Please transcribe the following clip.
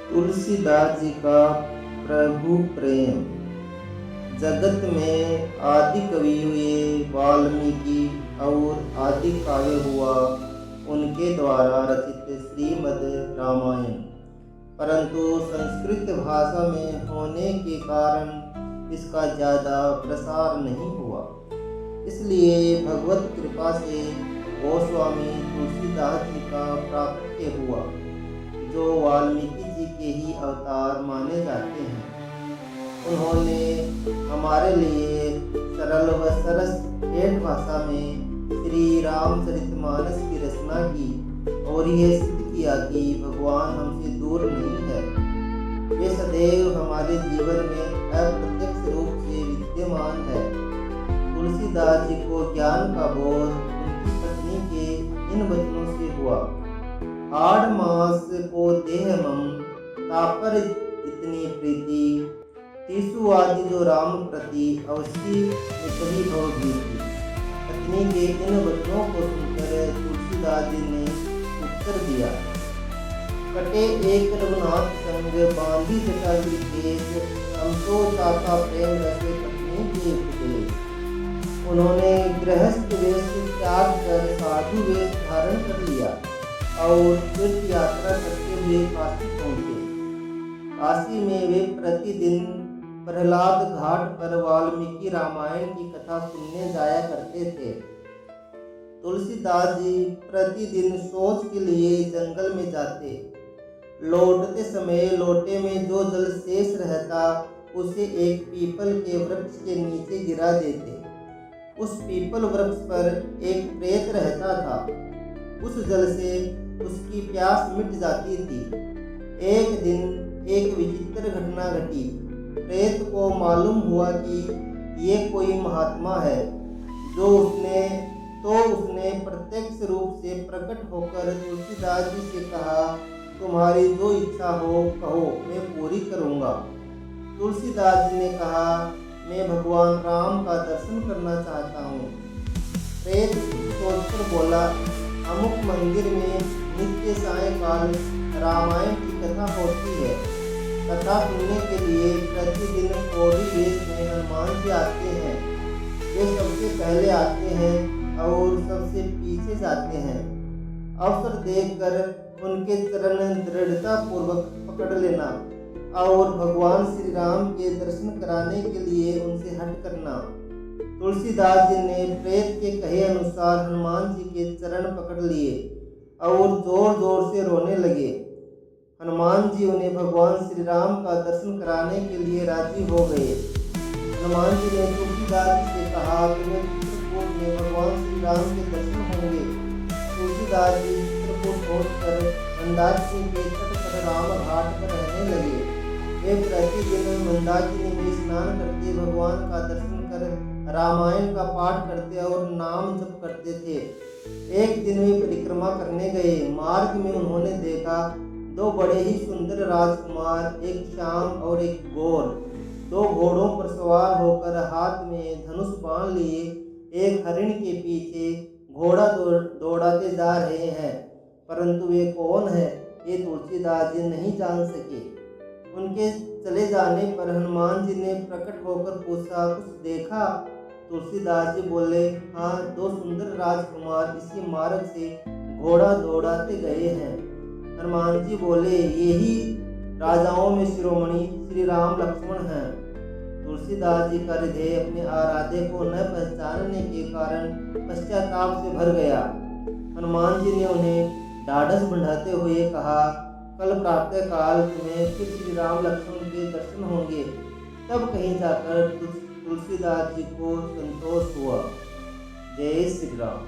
तुलसीदास जी का प्रभु प्रेम। जगत में आदि कवि हुए वाल्मीकि और आदि काव्य हुआ उनके द्वारा रचित श्रीमद् रामायण, परंतु संस्कृत भाषा में होने के कारण इसका ज़्यादा प्रसार नहीं हुआ। इसलिए भगवत कृपा से गोस्वामी तुलसीदास जी का प्राकट्य हुआ, जो वाल्मीकि जी के ही अवतार माने जाते हैं। उन्होंने हमारे लिए सरल व सरस ठेठ भाषा में श्री रामचरितमानस की रचना की और यह सिद्ध किया कि भगवान हमसे दूर नहीं है। वे सदैव हमारे जीवन में अप्रत्यक्ष रूप से विद्यमान है। तुलसीदास जी को ज्ञान का बोध उनकी पत्नी के इन वचनों से हुआ। आठ मास को देह मम तापर इतनी प्रीति, तीसु आदि जो राम प्रति अवश्य निकली भव भीति। पत्नी के इन वचनों को सुनकर तुलसीदास जी ने उत्तर दिया, कटे एक रघुनाथ संग बांधी जटा केश, हम तो चाहता प्रेम रखे पत्नी के उपदेश। उन्होंने गृहस्थ वेश त्याग कर साधु वेश धारण कर लिया और तीर्थ यात्रा करते हुए काशी पहुँचे। काशी में वे प्रतिदिन प्रहलाद घाट पर वाल्मीकि रामायण की कथा सुनने जाया करते थे। तुलसीदास जी प्रतिदिन शौच के लिए जंगल में जाते। लौटते समय लोटे में जो जल शेष रहता उसे एक पीपल के वृक्ष के नीचे गिरा देते। उस पीपल वृक्ष पर एक प्रेत रहता था। उस जल से उसकी प्यास मिट जाती थी। एक दिन एक विचित्र घटना घटी। प्रेत को मालूम हुआ कि ये कोई महात्मा है, उसने प्रत्यक्ष रूप से प्रकट होकर तुलसीदास जी से कहा, तुम्हारी जो इच्छा हो कहो, मैं पूरी करूँगा। तुलसीदास जी ने कहा, मैं भगवान राम का दर्शन करना चाहता हूँ। प्रेत सोचकर बोला, अमुक मंदिर में नित्य सायंकाल रामायण की कथा होती है। कथा सुनने के लिए प्रतिदिन कोरी वेश में हनुमान जी आते हैं। वे सबसे पहले आते हैं और सबसे पीछे जाते हैं। अवसर देखकर उनके चरण दृढ़ता पूर्वक पकड़ लेना और भगवान श्री राम के दर्शन कराने के लिए उनसे हट करना। तुलसीदास जी ने प्रेत के कहे अनुसार हनुमान जी के चरण पकड़ लिए और जोर जोर से रोने लगे। हनुमान जी उन्हें भगवान श्री राम का दर्शन कराने के लिए राजी हो गए। हनुमान जी ने तुलसीदास जी से कहा, तुम्हें चित्रकूट में भगवान श्री राम के दर्शन होंगे। तुलसीदास जी चित्रकूट छोड़कर मंदाकिनी के तट पर राम घाट पर रहने लगे। वे प्रतिदिन मंदाकिनी में स्नान करते, भगवान का दर्शन कर रामायण का पाठ करते और नाम जप करते थे। एक दिन वे परिक्रमा करने गए। मार्ग में उन्होंने देखा दो बड़े ही सुंदर राजकुमार, एक श्याम और एक गोर, दो घोड़ों पर सवार होकर हाथ में धनुष बाण लिए एक हरिण के पीछे घोड़ा दौड़ाते जा रहे हैं। परंतु वे कौन है, ये तुलसीदास जी नहीं जान सके। उनके चले जाने पर हनुमान जी ने प्रकट होकर पूछा, कुछ देखा? तुलसीदास जी बोले, हाँ, दो सुंदर राजकुमार इसी मार्ग से घोड़ा दौड़ाते गए हैं। हनुमान जी बोले, यही राजाओं में शिरोमणि श्री राम लक्ष्मण हैं। तुलसीदास जी का हृदय अपने आराध्य को न पहचानने के कारण पश्चाताप से भर गया। हनुमान जी ने उन्हें ढाढ़स बढ़ाते हुए कहा, कल प्रातः काल तुम्हें फिर श्री राम लक्ष्मण के दर्शन होंगे। तब कहीं जाकर तुलसीदास जी को संतोष हुआ। जय श्री राम।